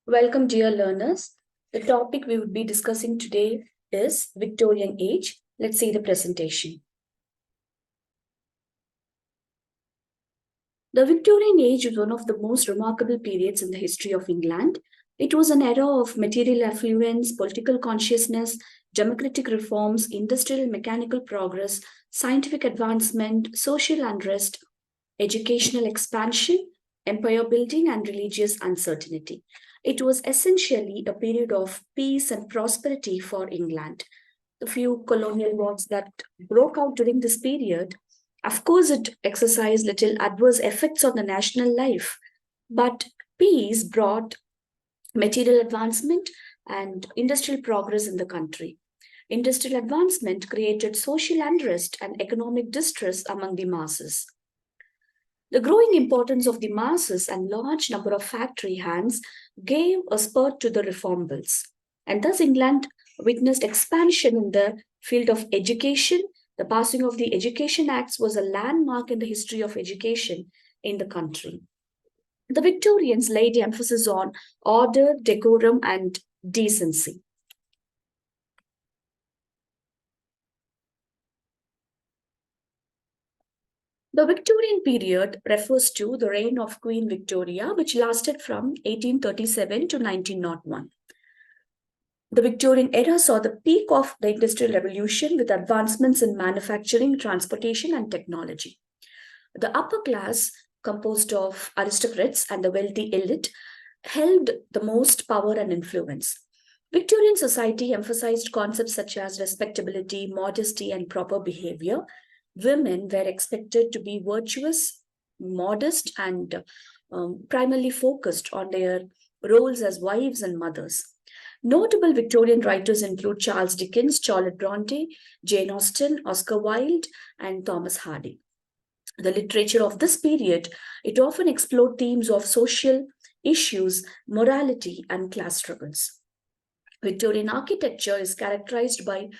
Welcome, dear learners. The topic we would be discussing today is Victorian age. Let's see the presentation. The Victorian age is one of the most remarkable periods in the history of England. It was an era of material affluence, political consciousness, democratic reforms, industrial and mechanical progress, scientific advancement, social unrest, educational expansion, empire building, and religious uncertainty. It was essentially a period of peace and prosperity for England. The few colonial wars that broke out during this period, of course, it exercised little adverse effects on the national life, but peace brought material advancement and industrial progress in the country. Industrial advancement created social unrest and economic distress among the masses. The growing importance of the masses and large number of factory hands gave a spurt to the reform bills. And thus England witnessed expansion in the field of education. The passing of the Education Acts was a landmark in the history of education in the country. The Victorians laid emphasis on order, decorum, and decency. The Victorian period refers to the reign of Queen Victoria, which lasted from 1837 to 1901. The Victorian era saw the peak of the Industrial Revolution with advancements in manufacturing, transportation, and technology. The upper class, composed of aristocrats and the wealthy elite, held the most power and influence. Victorian society emphasized concepts such as respectability, modesty, and proper behavior. Women were expected to be virtuous, modest, and primarily focused on their roles as wives and mothers. Notable Victorian writers include Charles Dickens, Charlotte Bronte, Jane Austen, Oscar Wilde, and Thomas Hardy. The literature of this period, it often explored themes of social issues, morality, and class struggles. Victorian architecture is characterized by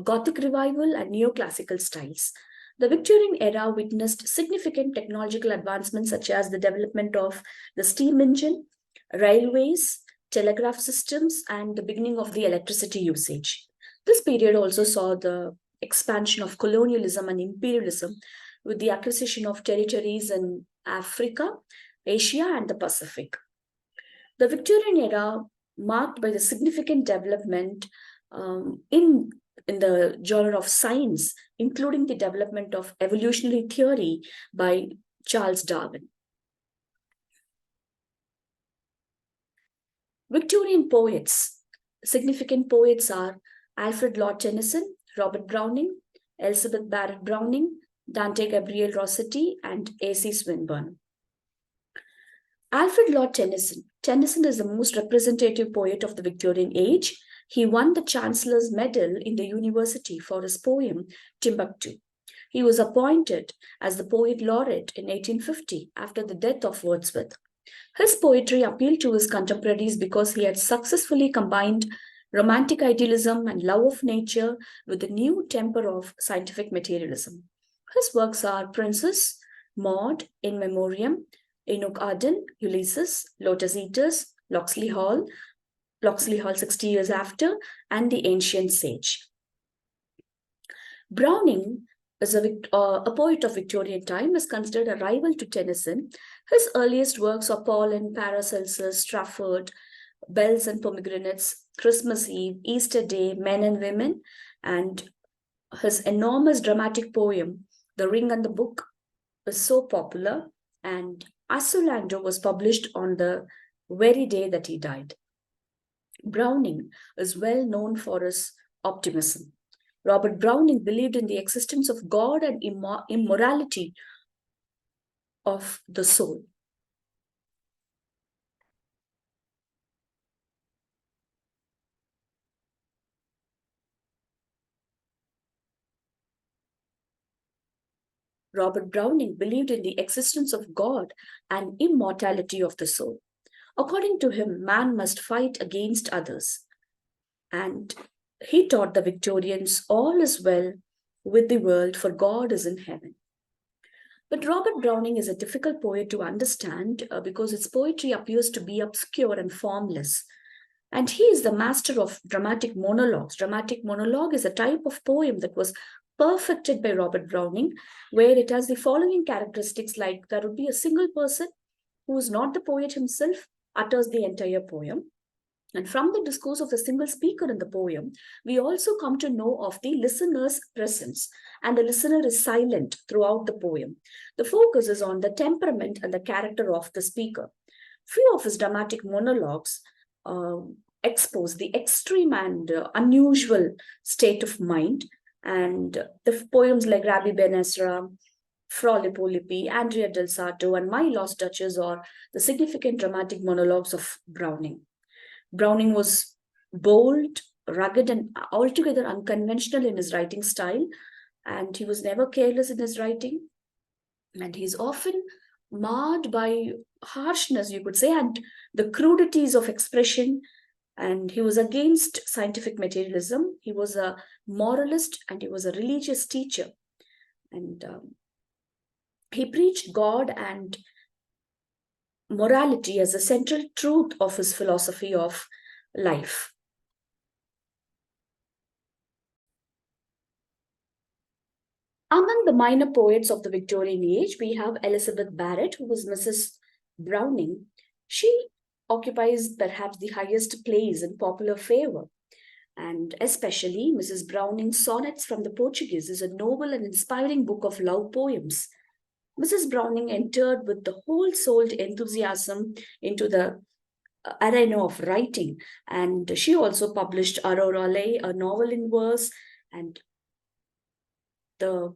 Gothic revival and neoclassical styles. The Victorian era witnessed significant technological advancements such as the development of the steam engine, railways, telegraph systems, and the beginning of the electricity usage. This period also saw the expansion of colonialism and imperialism with the acquisition of territories in Africa, Asia, and the Pacific. The Victorian era marked by the significant development in the genre of science, including the development of evolutionary theory by Charles Darwin. Victorian poets. Significant poets are Alfred Lord Tennyson, Robert Browning, Elizabeth Barrett Browning, Dante Gabriel Rossetti, and A.C. Swinburne. Alfred Lord Tennyson. Tennyson is the most representative poet of the Victorian age. He won the Chancellor's Medal in the university for his poem Timbuktu. He was appointed as the Poet Laureate in 1850 after the death of Wordsworth. His poetry appealed to his contemporaries because he had successfully combined romantic idealism and love of nature with the new temper of scientific materialism. His works are Princess, Maud, In Memoriam, Enoch Arden, Ulysses, Lotus Eaters, Locksley Hall 60 years after, and The Ancient Sage. Browning is a poet of Victorian time, is considered a rival to Tennyson. His earliest works are Pollen, Paracelsus, Strafford, Bells and Pomegranates, Christmas Eve, Easter Day, Men and Women, and his enormous dramatic poem, The Ring and the Book, is so popular, and Asulando was published on the very day that he died. Browning is well known for his optimism. Robert Browning believed in the existence of God and immorality of the soul. Robert Browning believed in the existence of God and immortality of the soul. According to him, man must fight against others. And he taught the Victorians all is well with the world, for God is in heaven. But Robert Browning is a difficult poet to understand because its poetry appears to be obscure and formless. And he is the master of dramatic monologues. Dramatic monologue is a type of poem that was perfected by Robert Browning, where it has the following characteristics like there would be a single person who is not the poet himself, utters the entire poem. And from the discourse of the single speaker in the poem, we also come to know of the listener's presence, and the listener is silent throughout the poem. The focus is on the temperament and the character of the speaker. Few of his dramatic monologues uh, expose the extreme and unusual state of mind, and the poems like Rabbi Ben Ezra, Fra Lippi, Andrea del Sarto, and My Lost Duchess are the significant dramatic monologues of Browning. Browning was bold, rugged, and altogether unconventional in his writing style, and he was never careless in his writing. And he's often marred by harshness, you could say, and the crudities of expression. And he was against scientific materialism. He was a moralist and he was a religious teacher. And he preached God and morality as a central truth of his philosophy of life. Among the minor poets of the Victorian age, we have Elizabeth Barrett, who was Mrs. Browning. She occupies perhaps the highest place in popular favor. And especially Mrs. Browning's Sonnets from the Portuguese is a noble and inspiring book of love poems. Mrs. Browning entered with the whole souled enthusiasm into the arena of writing, and she also published Aurora Lay, a novel in verse, and the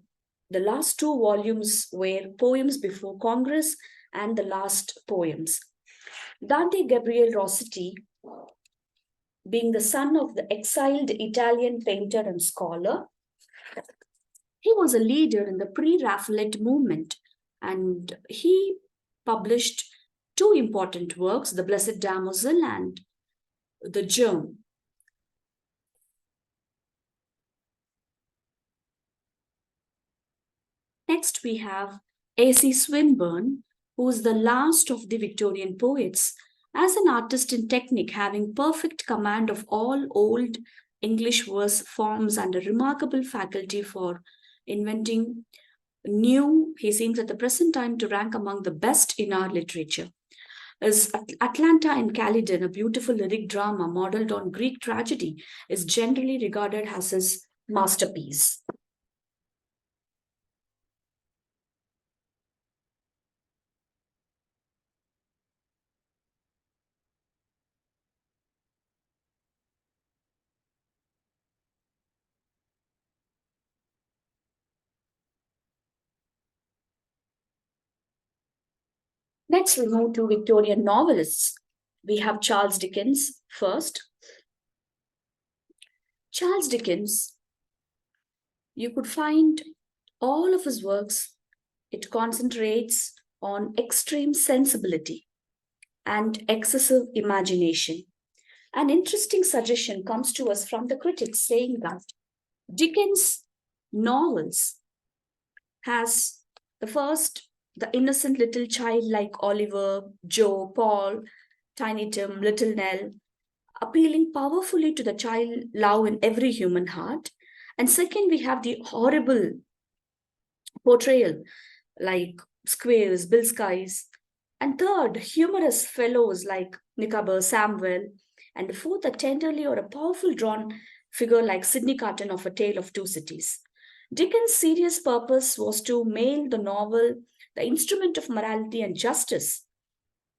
the last two volumes were Poems Before Congress and the Last Poems. Dante Gabriel Rossetti, being the son of the exiled Italian painter and scholar, he was a leader in the pre-Raphaelite movement, and he published two important works, The Blessed Damozel and The Germ. Next, we have A.C. Swinburne, who is the last of the Victorian poets, as an artist in technique, having perfect command of all old English verse forms and a remarkable faculty for inventing new. He seems at the present time to rank among the best in our literature. His Atlanta and Calydon, a beautiful lyric drama modeled on Greek tragedy, is generally regarded as his masterpiece. Next, we move to Victorian novelists. We have Charles Dickens first. Charles Dickens, you could find all of his works, it concentrates on extreme sensibility and excessive imagination. An interesting suggestion comes to us from the critics saying that Dickens' novels has the first, the innocent little child like Oliver, Joe, Paul, Tiny Tim, Little Nell, appealing powerfully to the child love in every human heart. And second, we have the horrible portrayal like Squares, Bill Skies. And third, humorous fellows like Nicaber, Samwell. And fourth, a tenderly or a powerful drawn figure like Sidney Carton of A Tale of Two Cities. Dickens' serious purpose was to make the novel the instrument of morality and justice.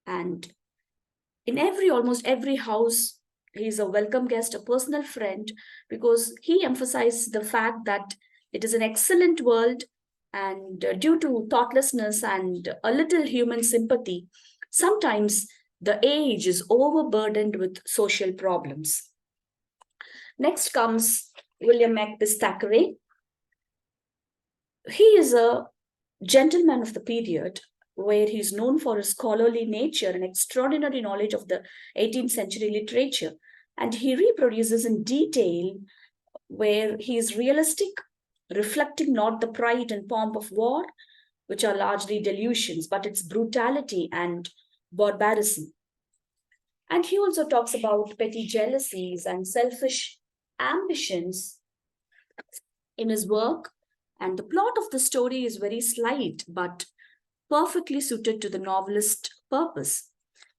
And in almost every house, he is a welcome guest, a personal friend, because he emphasized the fact that it is an excellent world, and due to thoughtlessness and a little human sympathy, sometimes the age is overburdened with social problems. Next comes William Makepeace Thackeray. He is a gentleman of the period where he's known for his scholarly nature and extraordinary knowledge of the 18th century literature. And he reproduces in detail where he is realistic, reflecting not the pride and pomp of war, which are largely delusions, but it's brutality and barbarism. And he also talks about petty jealousies and selfish ambitions in his work. And the plot of the story is very slight, but perfectly suited to the novelist's purpose.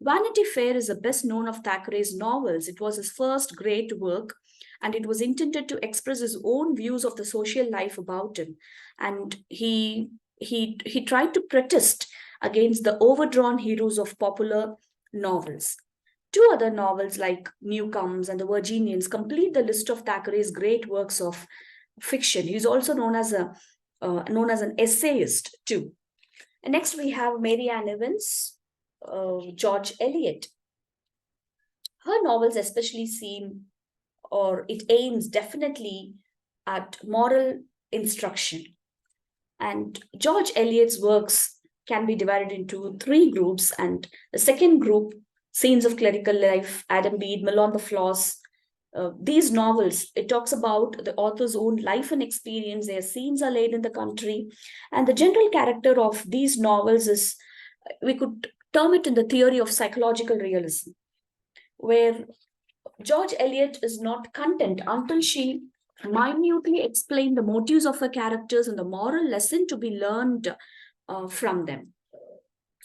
Vanity Fair is the best known of Thackeray's novels. It was his first great work, and it was intended to express his own views of the social life about him. And he tried to protest against the overdrawn heroes of popular novels. Two other novels like Newcomes and The Virginians complete the list of Thackeray's great works of fiction. He's also known as an essayist too. And next we have Mary Ann Evans, George Eliot. Her novels especially seem, or it aims definitely at moral instruction. And George Eliot's works can be divided into three groups. And the second group, Scenes of Clerical Life, Adam Bede, Mill on the Floss. These novels, it talks about the author's own life and experience. Their scenes are laid in the country. And the general character of these novels is, we could term it in the theory of psychological realism, where George Eliot is not content until she minutely explained the motives of her characters and the moral lesson to be learned from them.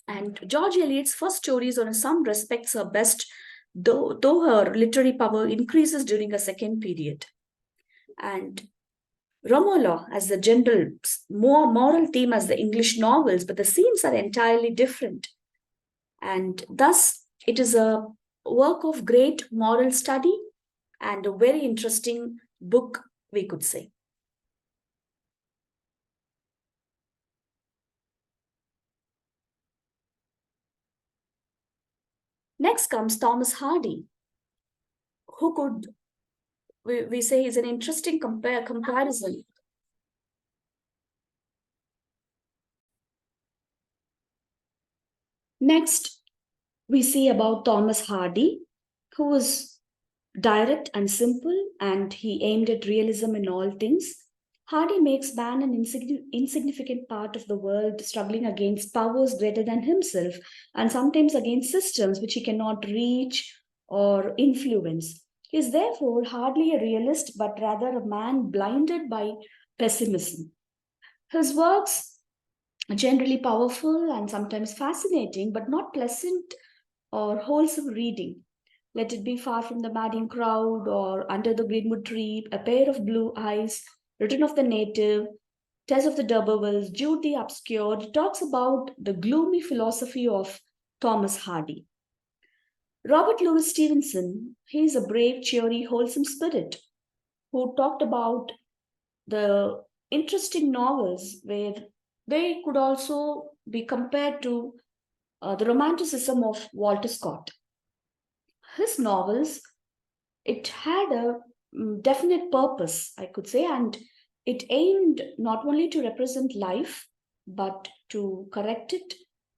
And George Eliot's first stories are in some respects her best, though her literary power increases during a second period. And Romola as the general, more moral theme as the English novels, but the scenes are entirely different. And thus, it is a work of great moral study and a very interesting book, we could say. Next comes Thomas Hardy, who could, we say, is an interesting comparison. Next, we see about Thomas Hardy, who was direct and simple, and he aimed at realism in all things. Hardy makes man an insignificant part of the world, struggling against powers greater than himself, and sometimes against systems which he cannot reach or influence. He is therefore hardly a realist, but rather a man blinded by pessimism. His works are generally powerful and sometimes fascinating, but not pleasant or wholesome reading. Let it be Far from the Madding Crowd or Under the Greenwood Tree, A Pair of Blue Eyes, Return of the Native, Tess of the D'Urbervilles, Jude the Obscure. It talks about the gloomy philosophy of Thomas Hardy. Robert Louis Stevenson, he is a brave, cheery, wholesome spirit who talked about the interesting novels where they could also be compared to the romanticism of Walter Scott. His novels, it had a definite purpose, I could say, and it aimed not only to represent life, but to correct it,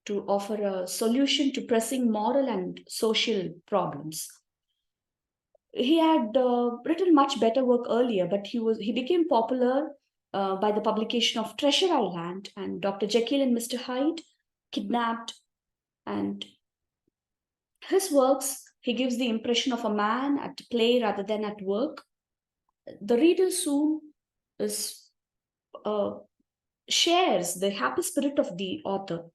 to offer a solution to pressing moral and social problems. He had written much better work earlier, but he became popular by the publication of Treasure Island and Dr. Jekyll and Mr. Hyde, Kidnapped, and his works, he gives the impression of a man at play rather than at work. The reader soon is, shares the happy spirit of the author.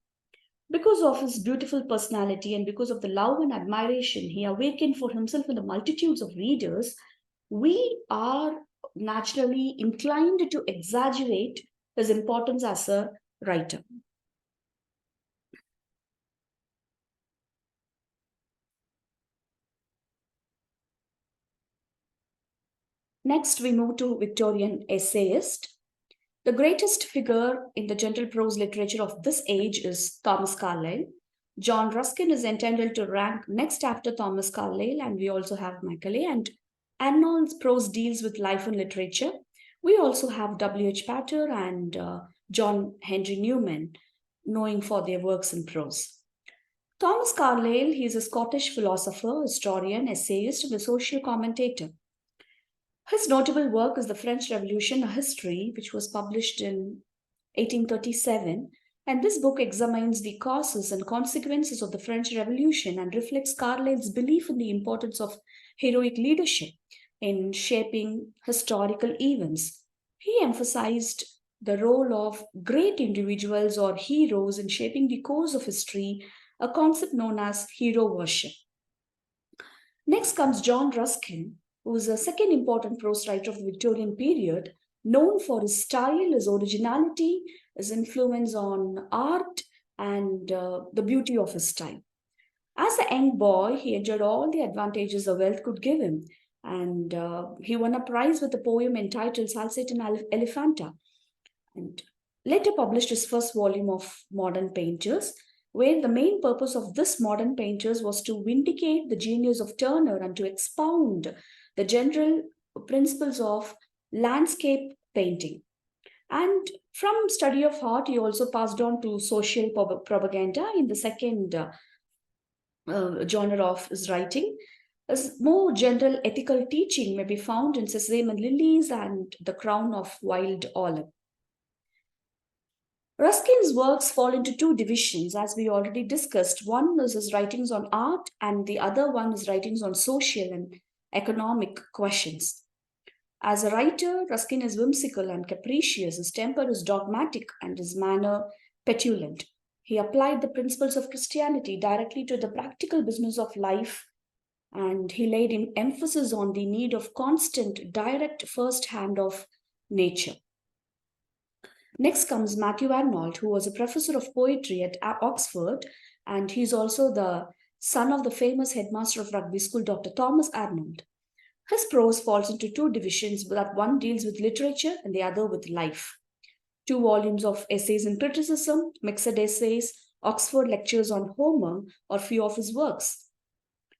Because of his beautiful personality and because of the love and admiration he awakened for himself in the multitudes of readers, we are naturally inclined to exaggerate his importance as a writer. Next, we move to Victorian essayist. The greatest figure in the general prose literature of this age is Thomas Carlyle. John Ruskin is entitled to rank next after Thomas Carlyle, and we also have Macaulay. And Arnold's prose deals with life and literature. We also have W.H. Pater and John Henry Newman, knowing for their works in prose. Thomas Carlyle, he is a Scottish philosopher, historian, essayist, and a social commentator. His notable work is The French Revolution, a History, which was published in 1837. And this book examines the causes and consequences of the French Revolution and reflects Carlyle's belief in the importance of heroic leadership in shaping historical events. He emphasized the role of great individuals or heroes in shaping the course of history, a concept known as hero worship. Next comes John Ruskin, who is a second important prose writer of the Victorian period, known for his style, his originality, his influence on art, and the beauty of his style. As a young boy, he enjoyed all the advantages the wealth could give him, and he won a prize with a poem entitled Salsate and Elephanta, and later published his first volume of Modern Painters, where the main purpose of this Modern Painters was to vindicate the genius of Turner and to expound the general principles of landscape painting. And from study of art, he also passed on to social propaganda in the second genre of his writing. A more general ethical teaching may be found in Sesame and Lilies and The Crown of Wild Olive. Ruskin's works fall into two divisions, as we already discussed. One is his writings on art, and the other one is writings on social and economic questions. As a writer, Ruskin is whimsical and capricious. His temper is dogmatic and his manner petulant. He applied the principles of Christianity directly to the practical business of life, and he laid in emphasis on the need of constant, direct first hand of nature. Next comes Matthew Arnold, who was a professor of poetry at Oxford, and he's also the son of the famous headmaster of rugby school, Dr. Thomas Arnold. His prose falls into two divisions, that one deals with literature and the other with life. Two volumes of essays and criticism, mixed essays, Oxford lectures on Homer, or few of his works.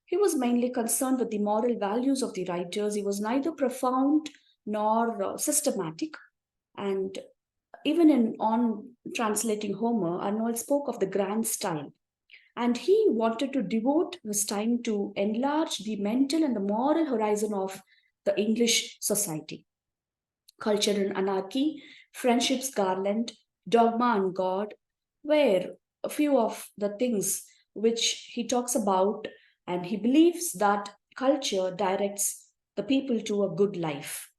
He was mainly concerned with the moral values of the writers. He was neither profound nor systematic, and even on translating Homer, Arnold spoke of the grand style. And he wanted to devote his time to enlarge the mental and the moral horizon of the English society. Culture and Anarchy, Friendship's Garland, Dogma and God were a few of the things which he talks about, and he believes that culture directs the people to a good life.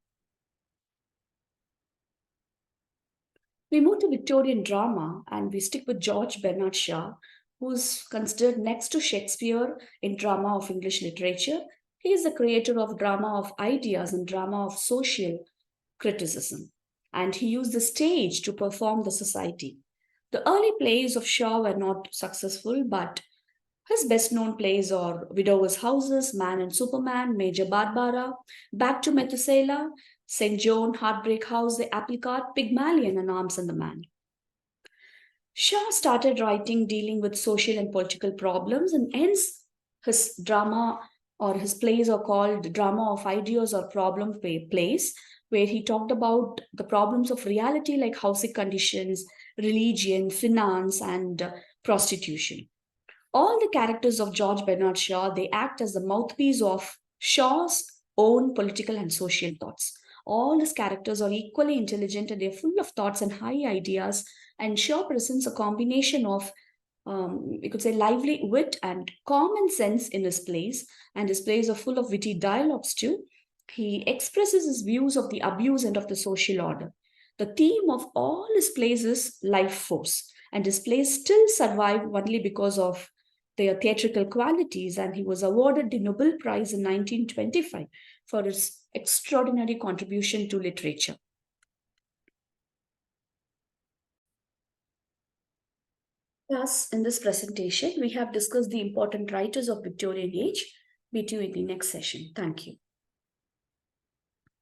We move to Victorian drama and we stick with George Bernard Shaw, who's considered next to Shakespeare in drama of English literature. He is the creator of drama of ideas and drama of social criticism, and he used the stage to perform the society. The early plays of Shaw were not successful, but his best known plays are Widowers' Houses, Man and Superman, Major Barbara, Back to Methuselah, St. John, Heartbreak House, The Apple Cart, Pygmalion, and Arms and the Man. Shaw started writing dealing with social and political problems, and hence his drama or his plays are called drama of ideas or problem plays, where he talked about the problems of reality like housing conditions, religion, finance, and prostitution. All the characters of George Bernard Shaw, they act as the mouthpiece of Shaw's own political and social thoughts. All his characters are equally intelligent and they're full of thoughts and high ideas. And Shaw presents a combination of, you could say, lively wit and common sense in his plays. And his plays are full of witty dialogues too. He expresses his views of the abuse and of the social order. The theme of all his plays is life force. And his plays still survive only because of their theatrical qualities, and he was awarded the Nobel Prize in 1925 for his extraordinary contribution to literature. Thus, in this presentation, we have discussed the important writers of Victorian age. Meet you in the next session. Thank you.